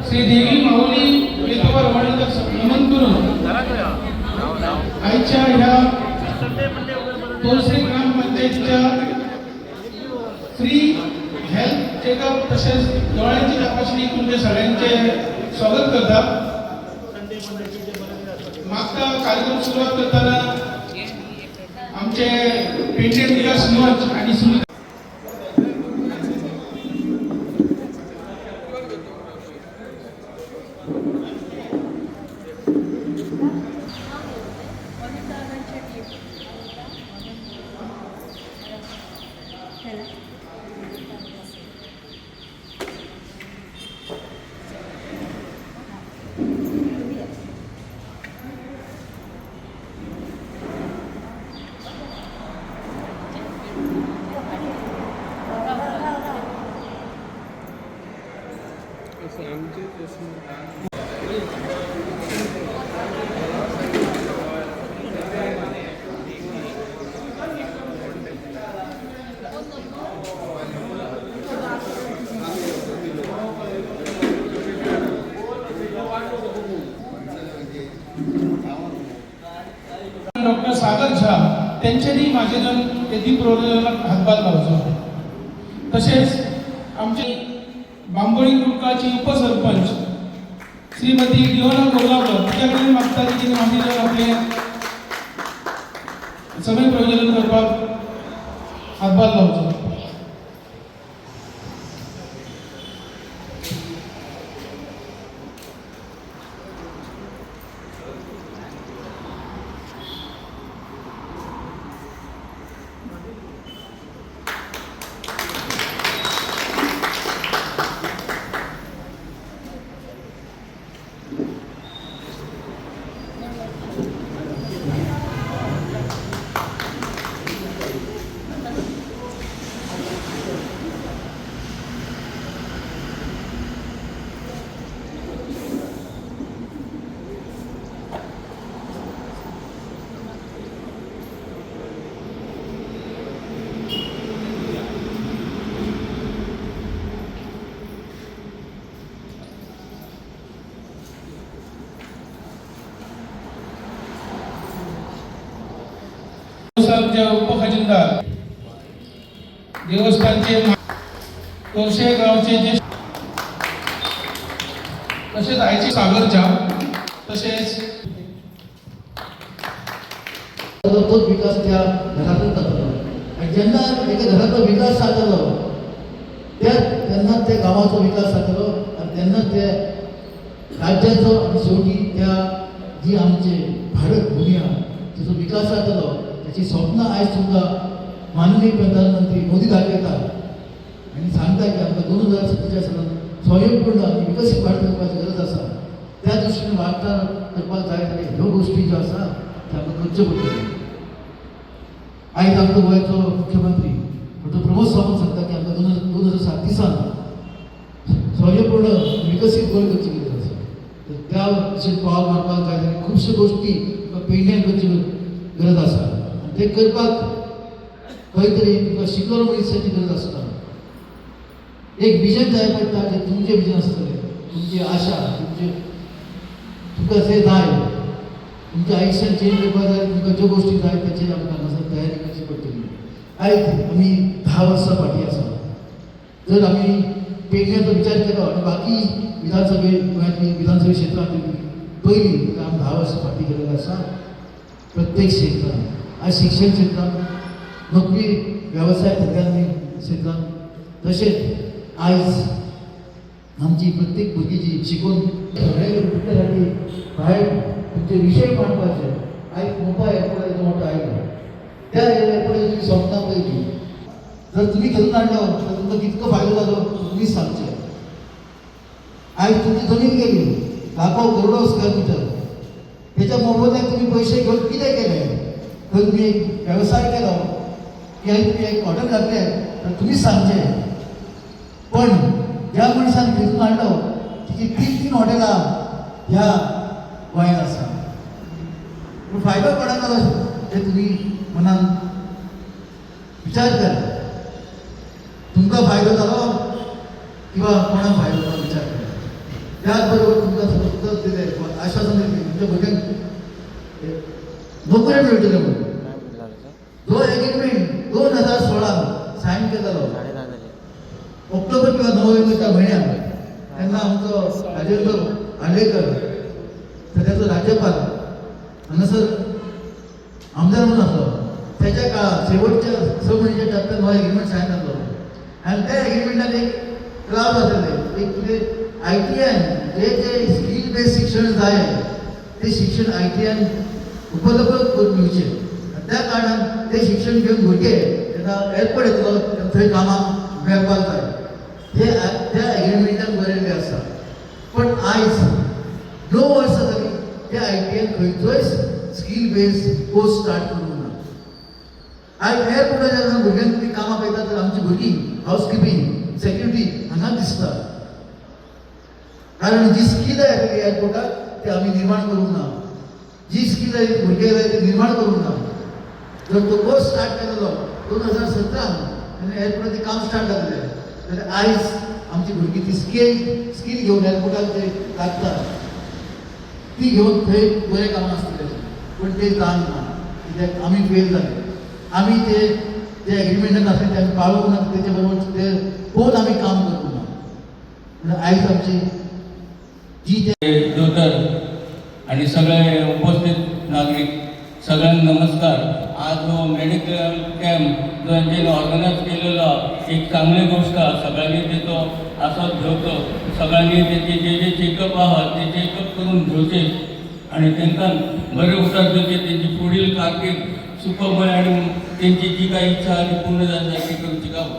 श्री देवी माऊली येतोवर वडील नमन करून आईच्या ह्या तोलसे ग्रामपंचायतीच्या फ्री हेल्थ चेकअप तसेच डोळ्यांची तपासणी तुमच्या सगळ्यांचे स्वागत करतात. मागचा कार्यक्रम सुरुवात करताना आमचे पेंटेड विकास मंच आणि सुनीता डॉक्टर सागर झा त्यांच्यानी माझे जण येथील प्रोग्रामला हातभार लावतो. तसेच आमचे बांबोळी कुटकाची उपसरपंच श्रीमती डिओना कोल्हापूर तिच्याकडे मागतात की तिने माझे आपले समय प्रयोजन करपाक हातभार लावतो. उपखजिनदार देवस्थानचे तोरशे गावचे जे तसेच आईचे सागरच्या तसेच तोच विकास त्या घरातून जातो. आणि ज्यांना एका घराचा विकास साधलो त्यांना त्या गावाचा विकास साधलो आणि त्यांना त्या राज्याचो आणि शेवटी त्या जी आमचे भारत भूमी तिचो विकास साधलो त्याची स्वप्न आज सुद्धा माननीय प्रधानमंत्री मोदी दाखयतात आणि सांगता की आमकां 2047 सालांत स्वयंपूर्ण आणि विकसीत भारत करपाची गरज आसा. त्या दृश्टीने वाटचाल करपाक जाय जाल्यार ह्यो गोष्टी ज्यो आसा त्यो आमकां करच्यो पडटल्यो. आयज आमचो गोंयचो मुख्यमंत्री डॉ. प्रमोद सावंत सांगता की आमकां 2007 दिसान स्वयंपूर्ण विकसीत गोंय करची गरज आसा. तर त्या दिशेन पावल मारपाक जाय जाल्यार खुबश्यो गोष्टी पेडण्यान करची गरज आसा. आनी ते करपाक खंय तरी तुका शिकलेलो मनशाची गरज आसता. एक विजन जाय पडटा जे तुमचें विजन आसतलें, तुमची आशा, तुका जे जाय तुमच्या आयुश्यान चेंज करपाक जाय तुमकां ज्यो गोष्टी जाय तेचेर आमकां हांगासर तयारी करची पडटली. आयज आमी 10 वर्सां फाटीं आसा. जर आमी पेडण्याचो विचार केलो आनी बाकी गोंयांतली विधानसभा क्षेत्रांतली पयलीं आमी 10 वर्सां फाटीं गेलेले आसा. प्रत्येक क्षेत्रांत आज शिक्षण क्षेत्रांत, नोकरी वेवसाय धंद्यांनी क्षेत्रांत तशेंच आयज आमची प्रत्येक भुरगीं जी शिकून विद्यार्थी भायर तुमचे विशय मांडपाचे आयज मोबायल एपळाचो मोठो आयलो. त्या एपळाची तुमी स्वप्नां पयलीं जर तुमी घेवन हाडलो तर तुमकां कितको फायदो जालो तुमीच सांगचे. आयज तुमची जमीन गेली लाखो करोडो स्क्वेअर मिटर, त्याच्या मोबदल्यात तुम्ही पैसे घेऊन कितें केले? खंय तुम्ही एक वेवसाय केलो की तुम्ही एक हॉटेल घातले तर तुम्हीच सांगचे. पण ज्या मनशान घेऊन हाडलो तिची 3 हॉटेलां ह्या गोंयांत आसा. पूण फायदो कोणाक ते तुम्ही मनान विचार करा. तुमकां फायदो जालो किंवा कोणा भायर वचपाक विचार केला. त्याच बरोबर तुमकां फक्त दिलें आश्वासन दिलें तुमच्या भुरग्यांक नोकऱ्यो मेळटल्यो म्हणून. जो एग्रीमेंट 2016 सायन केलेलो ऑक्टोबर किंवा नोव्हेंबरच्या म्हयन्यात, तेन्ना आमचो राजेंद्र आर्लेकर सद्याचो राज्यपाल हांगासर आमदार म्हणून आसलो. त्याच्या काळात शेवटच्या 6 म्हयन्याच्या टप्प्यात हो एग्रीमेंट सायन जातलो आनी त्या एग्रीमेंटान एक क्लाज आसलेले, एक कितें ITN जे स्कील बेस्ड शिक्षण जाय ते शिक्षण ITN उपलब्ध करून दिवचें. त्या कारणान ते शिक्षण घेवन भुरगे जेन्ना एअरपोर्ट येतलो तेन्ना थंय कामाक मेळपाक जाय हे त्या एग्रीमेंटान बरयल्लें आसा. पण आयज 9 वर्सां जालीं त्या ITN खंयचोय स्कील बेस्ड कोर्स स्टार्ट करूंक ना. आयज एअरपोर्टार जेन्ना भुरग्यांक ती कामां पळयता तर आमची भुरगीं हावजकीपींग सेक्युरिटी हांगा दिसता. कारण जी स्कील आहे एअरपोर्टार ते आमी निर्माण करूंक ना. जी स्कील आहे भुरगे जाय ते निर्माण करूंक ना. जर तो कोर्स स्टार्ट केलेलो 2017 तेन्ना एअरपोर्टाचें काम स्टार्ट जातलें जाल्यार आयज आमची भुरगीं ती स्कील घेवन एअरपोर्टार ते लागता ती घेवन थंय बरें कामां आसतलें. पूण तें जावंक ना कित्याक आमी फेल जाले. आमी ते जे एग्रीमेंटान आसलें ते आमी पाळूंक ना. तेचे बरोबर ते पळोवन आमी काम करूंक ना. म्हणून आयज आमची जी दोतर आणि सगळे उपस्थित नागरिक सगळ्यांना नमस्कार. आज हो मेडिकल कॅम्प जो यांनी ऑर्गनायज केलेला एक चांगली गोष्ट आहे. सगळ्यांनी तिथं असंच घेवचो. सगळ्यांनी त्याचे जे चेकअप आहात ते चेकअप करून घेवचे आणि तांकां बरे उतर दिवचे. त्यांची पुढील कारकीर्द सुखमय आणि त्यांची जी काही इच्छा आहे ती पूर्ण जाण्यासाठी करूची काम